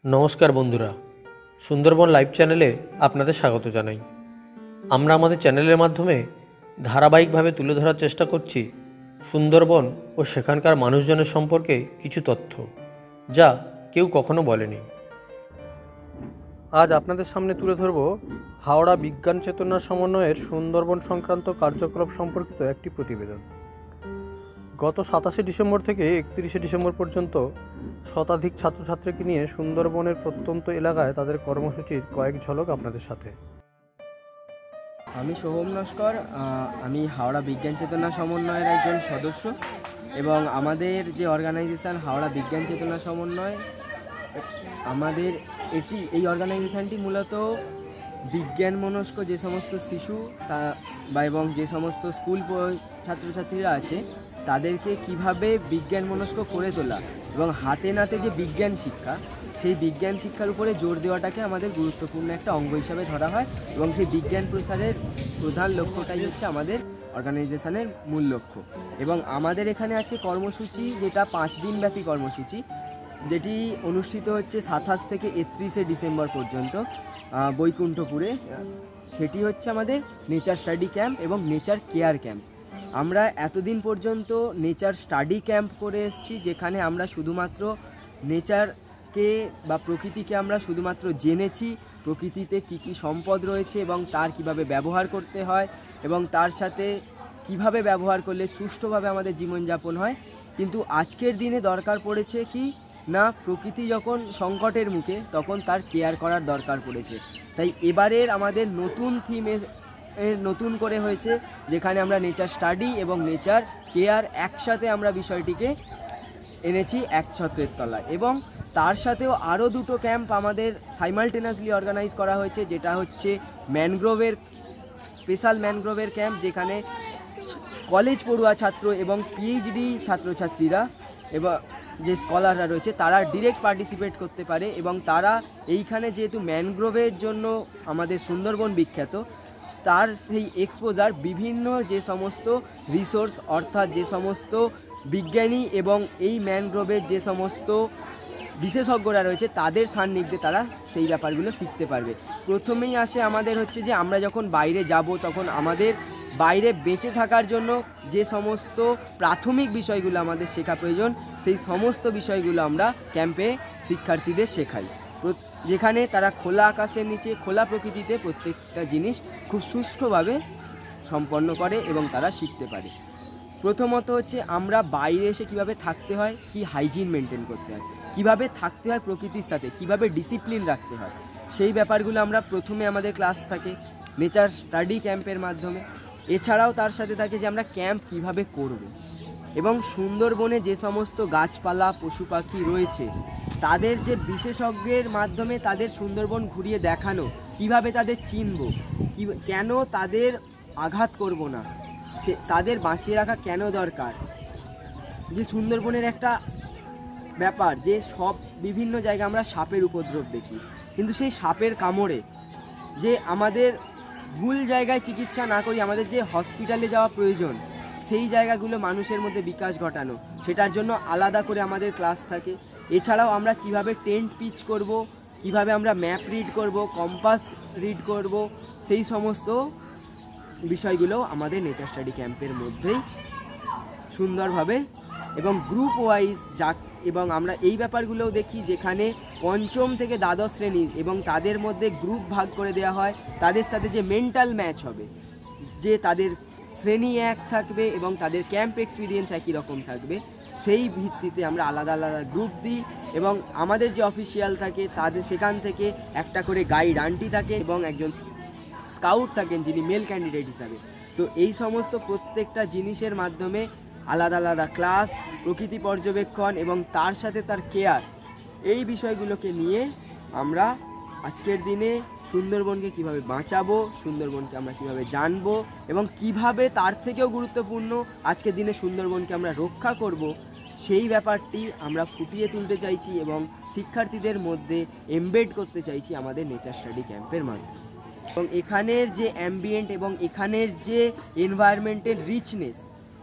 নমস্কার বন্ধুরা, সুন্দরবন লাইভ চ্যানেলে আপনাদের স্বাগত জানাই। আমরা আমাদের চ্যানেলের মাধ্যমে ধারাবাহিকভাবে তুলে ধরার চেষ্টা করছি সুন্দরবন ও সেখানকার মানুষজনের সম্পর্কে কিছু তথ্য, যা কেউ কখনো বলেনি। আজ আপনাদের সামনে তুলে ধরব হাওড়া বিজ্ঞান চেতনা সমন্বয়ের সুন্দরবন সংক্রান্ত কার্যকলাপ সম্পর্কিত একটি প্রতিবেদন। গত 27শে ডিসেম্বর থেকে 31শে ডিসেম্বর পর্যন্ত শতাধিক ছাত্রছাত্রীকে নিয়ে সুন্দরবনের প্রত্যন্ত এলাকায় তাদের কর্মসূচির কয়েক ঝলক আপনাদের সাথে। আমি সোহম নস্কর, আমি হাওড়া বিজ্ঞান চেতনা সমন্বয়ের একজন সদস্য এবং আমাদের যে অর্গানাইজেশান হাওড়া বিজ্ঞান চেতনা সমন্বয়, আমাদের এই অর্গানাইজেশানটি মূলত বিজ্ঞান মনস্ক যে সমস্ত শিশু এবং যে সমস্ত স্কুল ছাত্রছাত্রীরা আছে তাদেরকে কিভাবে বিজ্ঞান মনস্ক করে তোলা এবং হাতে নাতে যে বিজ্ঞান শিক্ষা, সেই বিজ্ঞান শিক্ষার উপরে জোর দেওয়াটাকে আমাদের গুরুত্বপূর্ণ একটা অঙ্গ হিসাবে ধরা হয় এবং সেই বিজ্ঞান প্রসারের প্রধান লক্ষ্যটাই হচ্ছে আমাদের অর্গানাইজেশানের মূল লক্ষ্য। এবং আমাদের এখানে আছে কর্মসূচি, যেটা 5 দিনব্যাপী কর্মসূচি, যেটি অনুষ্ঠিত হচ্ছে 27 থেকে 31শে ডিসেম্বর পর্যন্ত বৈকুণ্ঠপুরে। সেটি হচ্ছে আমাদের নেচার স্টাডি ক্যাম্প এবং নেচার কেয়ার ক্যাম্প। আমরা এতদিন পর্যন্ত নেচার স্টাডি ক্যাম্প করে এসেছি, যেখানে আমরা শুধুমাত্র নেচারকে বা প্রকৃতিকে আমরা শুধুমাত্র জেনেছি, প্রকৃতিতে কী কী সম্পদ রয়েছে এবং তার কিভাবে ব্যবহার করতে হয় এবং তার সাথে কিভাবে ব্যবহার করলে সুষ্ঠুভাবে আমাদের জীবনযাপন হয়। কিন্তু আজকের দিনে দরকার পড়েছে কি না, প্রকৃতি যখন সংকটের মুখে তখন তার কেয়ার করার দরকার পড়েছে। তাই এবারের আমাদের নতুন নতুন করে হয়েছে, যেখানে আমরা নেচার স্টাডি এবং নেচার কেয়ার একসাথে আমরা বিষয়টিকে এনেছি এক ছত্রের তলায়। এবং তার সাথেও আরও 2টো ক্যাম্প আমাদের সাইমালটেনিয়াসলি অর্গানাইজ করা হয়েছে, যেটা হচ্ছে ম্যানগ্রোভের স্পেশাল ম্যানগ্রোভের ক্যাম্প, যেখানে কলেজ পড়ুয়া ছাত্র এবং পিএইচডি ছাত্রছাত্রীরা এবং যে স্কলাররা রয়েছে তারা ডিরেক্ট পার্টিসিপেট করতে পারে। এবং তারা এইখানে যেহেতু ম্যানগ্রোভের জন্য আমাদের সুন্দরবন বিখ্যাত, তার সেই এক্সপোজার বিভিন্ন যে সমস্ত রিসোর্স, অর্থাৎ যে সমস্ত বিজ্ঞানী এবং এই ম্যানগ্রোভের যে সমস্ত বিশেষজ্ঞরা রয়েছে তাদের সান্নিধ্যে তারা সেই ব্যাপারগুলো শিখতে পারবে। প্রথমেই আসে আমাদের হচ্ছে যে আমরা যখন বাইরে যাব তখন আমাদের বাইরে বেঁচে থাকার জন্য যে সমস্ত প্রাথমিক বিষয়গুলো আমাদের শেখা প্রয়োজন, সেই সমস্ত বিষয়গুলো আমরা ক্যাম্পে শিক্ষার্থীদের শেখাই, যেখানে তারা খোলা আকাশের নিচে খোলা প্রকৃতিতে প্রত্যেকটা জিনিস খুব সুষ্ঠুভাবে সম্পন্ন করে এবং তারা শিখতে পারে। প্রথমত হচ্ছে আমরা বাইরে এসে কিভাবে থাকতে হয়, কি হাইজিন মেনটেন করতে হয়, কিভাবে থাকতে হয় প্রকৃতির সাথে, কিভাবে ডিসিপ্লিন রাখতে হয়, সেই ব্যাপারগুলো আমরা প্রথমে আমাদের ক্লাস থাকে নেচার স্টাডি ক্যাম্পের মাধ্যমে। এছাড়াও তার সাথে থাকে যে আমরা ক্যাম্প কিভাবে করব এবং সুন্দরবনে যে সমস্ত গাছপালা পশু পাখি রয়েছে তাদের যে বিশেষজ্ঞের মাধ্যমে তাদের সুন্দরবন ঘুরিয়ে দেখানো, কিভাবে তাদের চিনব, কেন তাদের আঘাত করব না, তাদের বাঁচিয়ে রাখা কেন দরকার। যে সুন্দরবনের একটা ব্যাপার যে বিভিন্ন জায়গায় আমরা সাপের উপদ্রব দেখি, কিন্তু সেই সাপের কামড়ে যে আমাদের ভুল জায়গায় চিকিৎসা না করি, আমাদের যে হসপিটালে যাওয়া প্রয়োজন, সেই জায়গাগুলো মানুষের মধ্যে বিকাশ ঘটানো, সেটার জন্য আলাদা করে আমাদের ক্লাস থাকে। এছাড়াও আমরা কিভাবে টেন্ট পিচ করব, কিভাবে আমরা ম্যাপ রিড করব, কম্পাস রিড করব, সেই সমস্ত বিষয়গুলো আমাদের নেচার স্টাডি ক্যাম্পের মধ্যেই সুন্দরভাবে এবং গ্রুপ ওয়াইজ এবং আমরা এই ব্যাপারগুলোও দেখি, যেখানে 5ম থেকে দ্বাদশ শ্রেণীর এবং তাদের মধ্যে গ্রুপ ভাগ করে দেওয়া হয়। তাদের সাথে যে মেন্টাল ম্যাচ হবে, যে তাদের শ্রেণী এক থাকবে এবং তাদের ক্যাম্প এক্সপিরিয়েন্স একই রকম থাকবে, সেই ভিত্তিতে আমরা আলাদা আলাদা গ্রুপ দিই। এবং আমাদের যে অফিসিয়াল থাকে তাদের সেখান থেকে একটা করে গাইড আন্টি থাকে এবং একজন স্কাউট থাকেন যিনি মেল ক্যান্ডিডেট হিসাবে। তো এই সমস্ত প্রত্যেকটা জিনিসের মাধ্যমে আলাদা আলাদা ক্লাস, প্রকৃতি পর্যবেক্ষণ এবং তার সাথে তার কেয়ার, এই বিষয়গুলোকে নিয়ে আমরা আজকের দিনে সুন্দরবনকে কিভাবে বাঁচাবো, সুন্দরবনকে আমরা কিভাবে জানবো এবং কিভাবে তার থেকেও গুরুত্বপূর্ণ আজকের দিনে সুন্দরবনকে আমরা রক্ষা করব, সেই ব্যাপারটি আমরা ফুটিয়ে তুলতে চাইছি এবং শিক্ষার্থীদের মধ্যে এমবেড করতে চাইছি আমাদের নেচার স্টাডি ক্যাম্পের মাধ্যমে। এবং এখানের যে অ্যাম্বিয়েন্ট এবং এখানের যে এনভায়রনমেন্টের রিচনেস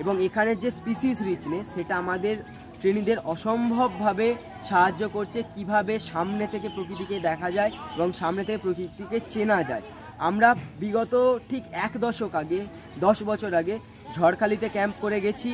এবং এখানের যে স্পিসিস রিচনেস, সেটা আমাদের ট্রেনিদের অসম্ভবভাবে সাহায্য করছে কিভাবে সামনে থেকে প্রকৃতিকে দেখা যায় এবং সামনে থেকে প্রকৃতিকে চেনা যায়। আমরা বিগত ঠিক 1 দশক আগে 10 বছর আগে ঝড়খালিতে ক্যাম্প করে গেছি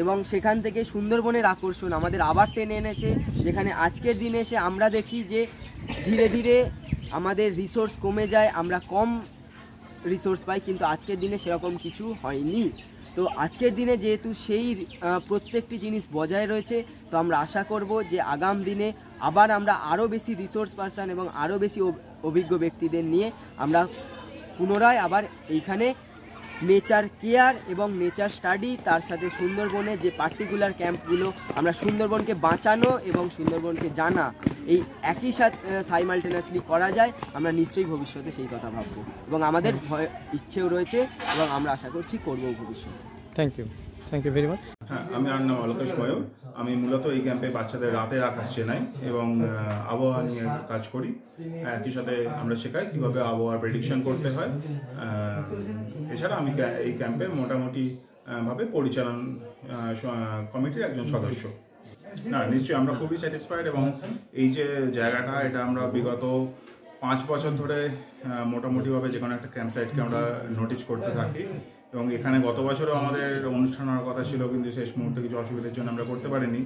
এবং সেখান থেকে সুন্দরবনের আকর্ষণ আমাদের আবার টেনে এনেছে, যেখানে আজকের দিনে এসে আমরা দেখি যে ধীরে ধীরে আমাদের রিসোর্স কমে যায়, আমরা কম রিসোর্স পাই, কিন্তু আজকের দিনে সেরকম কিছু হয়নি। তো আজকের দিনে যেহেতু সেই প্রত্যেকটি জিনিস বজায় রয়েছে, তো আমরা আশা করব যে আগাম দিনে আবার আমরা আরও বেশি রিসোর্স পারসন এবং আরও বেশি অভিজ্ঞ ব্যক্তিদের নিয়ে আমরা পুনরায় আবার এইখানে নেচার কেয়ার এবং নেচার স্টাডি, তার সাথে সুন্দরবনে যে পার্টিকুলার ক্যাম্পগুলো আমরা সুন্দরবনকে বাঁচানো এবং সুন্দরবনকে জানা, এই একই সাথে সাইমালটেনিয়াসলি করা যায়, আমরা নিশ্চয়ই ভবিষ্যতে সেই কথা ভাববো এবং আমাদের ইচ্ছেও রয়েছে এবং আমরা আশা করছি করবো ভবিষ্যতে। Thank you very much. হ্যাঁ, আমার নাম অলোকেশ ময়ূর। আমি মূলত এই ক্যাম্পে বাচ্চাদের রাতের আকাশ চেনাই এবং আবহাওয়া নিয়ে কাজ করি। একই সাথে আমরা শেখাই কীভাবে আবহাওয়ার প্রেডিকশন করতে হয়। এছাড়া আমি এই ক্যাম্পে মোটামুটি ভাবে পরিচালন কমিটির একজন সদস্য। না, নিশ্চয়ই আমরা খুবই স্যাটিসফাইড এবং এই যে জায়গাটা, এটা আমরা বিগত 5 বছর ধরে মোটামুটিভাবে যে কোনো একটা ক্যাম্প সাইটকে আমরা নোটিস করতে থাকি এবং এখানে গত বছরও আমাদের অনুষ্ঠান হওয়ার কথা ছিল, কিন্তু শেষ মুহূর্তে কিছু অসুবিধার জন্য আমরা করতে পারিনি।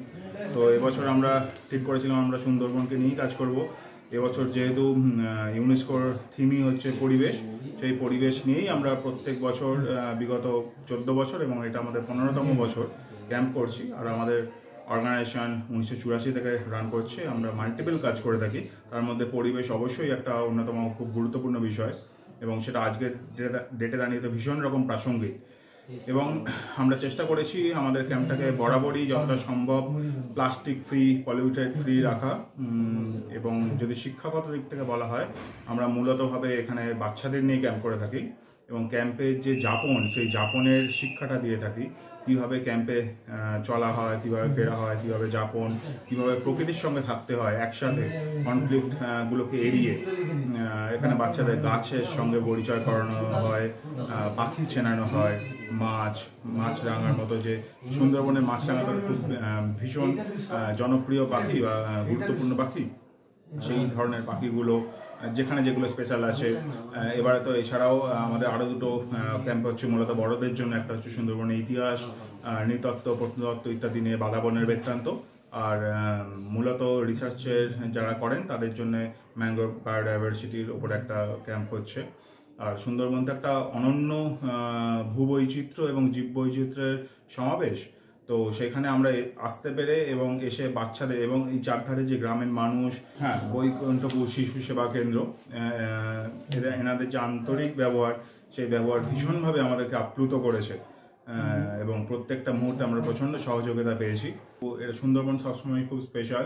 তো এবছর আমরা ঠিক করেছিলাম আমরা সুন্দরবনকে নিয়েই কাজ করব। এবছর যেহেতু ইউনেস্কোর থিমই হচ্ছে পরিবেশ, সেই পরিবেশ নিয়েই আমরা প্রত্যেক বছর বিগত 14 বছর এবং এটা আমাদের 15তম বছর ক্যাম্প করছি। আর আমাদের অর্গানাইজেশন 1984 থেকে রান করছে। আমরা মাল্টিপল কাজ করে থাকি, তার মধ্যে পরিবেশ অবশ্যই একটা অন্যতম খুব গুরুত্বপূর্ণ বিষয় এবং সেটা আজকের ডেটে দাঁড়িয়ে তো ভীষণ রকম প্রাসঙ্গিক। এবং আমরা চেষ্টা করেছি আমাদের ক্যাম্পটাকে বরাবরই যতটা সম্ভব প্লাস্টিক ফ্রি, পলিউটেড ফ্রি রাখা। এবং যদি শিক্ষাগত দিক থেকে বলা হয়, আমরা মূলতভাবে এখানে বাচ্চাদের নিয়ে ক্যাম্প করে থাকি এবং ক্যাম্পের যে যাপন, সেই যাপনের শিক্ষাটা দিয়ে থাকি। কীভাবে ক্যাম্পে চলা হয়, কীভাবে ফেরা হয়, কীভাবে যাপন, কীভাবে প্রকৃতির সঙ্গে থাকতে হয় একসাথে, কনফ্লিক্টগুলোকে এড়িয়ে। এখানে বাচ্চাদের গাছের সঙ্গে পরিচয় করানো হয়, পাখি চেনানো হয়, মাছরাঙার মতো যে সুন্দরবনের মাছরাঙা তো খুব ভীষণ জনপ্রিয় পাখি বা গুরুত্বপূর্ণ পাখি, সেই ধরনের পাখিগুলো যেখানে যেগুলো স্পেশাল আছে। এবারে তো এছাড়াও আমাদের আরও দুটো ক্যাম্প হচ্ছে মূলত বড়দের জন্য। একটা হচ্ছে সুন্দরবনের ইতিহাস, নৃতত্ত্ব, প্রত্নতত্ত্ব ইত্যাদি নিয়ে বাদাবনের বৃত্তান্ত। আর মূলত রিসার্চের যারা করেন তাদের জন্য ম্যানগ্রোভ বায়োডাইভার্সিটির ওপর একটা ক্যাম্প হচ্ছে। আর সুন্দরবন তো একটা অনন্য ভূবৈচিত্র্য এবং জীববৈচিত্র্যের সমাবেশ। তো সেখানে আমরা আসতে পেরে এবং এসে বাচ্চাদের এবং এই চারধারে যে গ্রামের মানুষ, হ্যাঁ, বৈকুণ্ঠপুর শিশু সেবা কেন্দ্র, এনাদের যে আন্তরিক ব্যবহার, সেই ব্যবহার ভীষণভাবে আমাদেরকে আপ্লুত করেছে এবং প্রত্যেকটা মুহূর্তে আমরা প্রচণ্ড সহযোগিতা পেয়েছি। এটা সুন্দরবন সবসময় খুব স্পেশাল।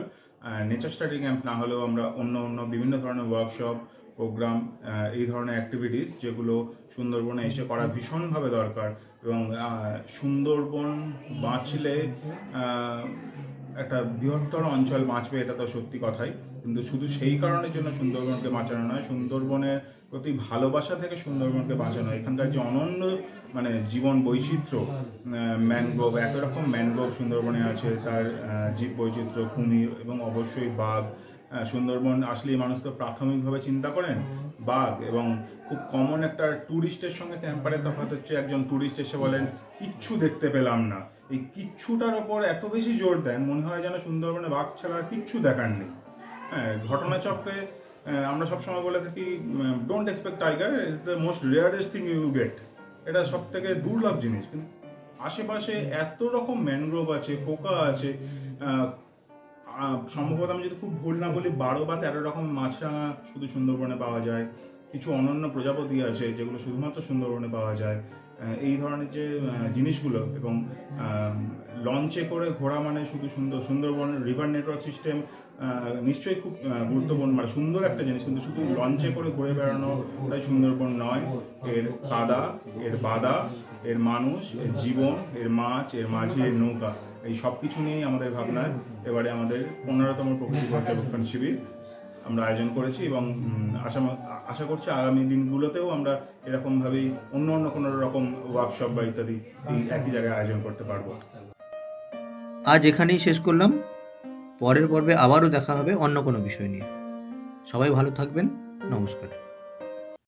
নেচার স্টাডি ক্যাম্প না হলেও আমরা অন্য বিভিন্ন ধরনের ওয়ার্কশপ, প্রোগ্রাম, এই ধরনের অ্যাক্টিভিটিস যেগুলো সুন্দরবনে এসে করা ভীষণভাবে দরকার। এবং সুন্দরবন বাঁচলে একটা বৃহত্তর অঞ্চল বাঁচবে, এটা তো সত্যি কথাই। কিন্তু শুধু সেই কারণের জন্য সুন্দরবনকে বাঁচানো নয়, সুন্দরবনের প্রতি ভালোবাসা থেকে সুন্দরবনকে বাঁচানো। এখানকার যে অনন্য জীবন বৈচিত্র্য, ম্যানগ্রোভ, এত রকম ম্যানগ্রোভ সুন্দরবনে আছে, তার জীব বৈচিত্র্য, কুমির এবং অবশ্যই বাঘ। সুন্দরবন আসলেই মানুষ তো প্রাথমিকভাবে চিন্তা করেন বাঘ, এবং খুব কমন একটা ট্যুরিস্টের সঙ্গে ক্যাম্পারের তফাৎ হচ্ছে একজন ট্যুরিস্ট এসে বলেন কিচ্ছু দেখতে পেলাম না। এই কিচ্ছুটার ওপর এত বেশি জোর দেন, মনে হয় যেন সুন্দরবনে বাঘ ছাড়া আর কিচ্ছু দেখার নেই। হ্যাঁ, ঘটনাচক্রে আমরা সবসময় বলে থাকি don't expect tiger, it's the most rarest thing you get. এটা সব থেকে দুর্লভ জিনিস। কিন্তু আশেপাশে এত রকম ম্যানগ্রোভ আছে, পোকা আছে, সম্ভবত আমি যদি খুব ভুল না বলি 12 বা 13 রকম মাছরাঙা শুধু সুন্দরবনে পাওয়া যায়। কিছু অনন্য প্রজাপতি আছে যেগুলো শুধুমাত্র সুন্দরবনে পাওয়া যায়। এই ধরনের যে জিনিসগুলো, এবং লঞ্চে করে ঘোরা শুধু সুন্দরবন রিভার নেটওয়ার্ক সিস্টেম নিশ্চয়ই খুব গুরুত্বপূর্ণ, সুন্দর একটা জিনিস, কিন্তু শুধু লঞ্চে করে ঘুরে বেড়ানো তাই সুন্দরবন নয়। এর কাদা, এর বাদা, এর মানুষ, এর জীবন, এর মাছ, এর মাঝি, এর নৌকা, এই সব কিছু নিয়েই আমাদের ভাবনায় এবারে আমাদের 15তম প্রকৃতি পর্যবেক্ষণ শিবির আমরা আয়োজন করেছি এবং আশা করছি আগামী দিনগুলোতেও আমরা এরকমভাবেই অন্য কোনো রকম ওয়ার্কশপ বা ইত্যাদি এই একই জায়গায় আয়োজন করতে পারবো। আজ এখানেই শেষ করলাম। পরের পর্বে আবারও দেখা হবে অন্য কোনো বিষয় নিয়ে। সবাই ভালো থাকবেন। নমস্কার।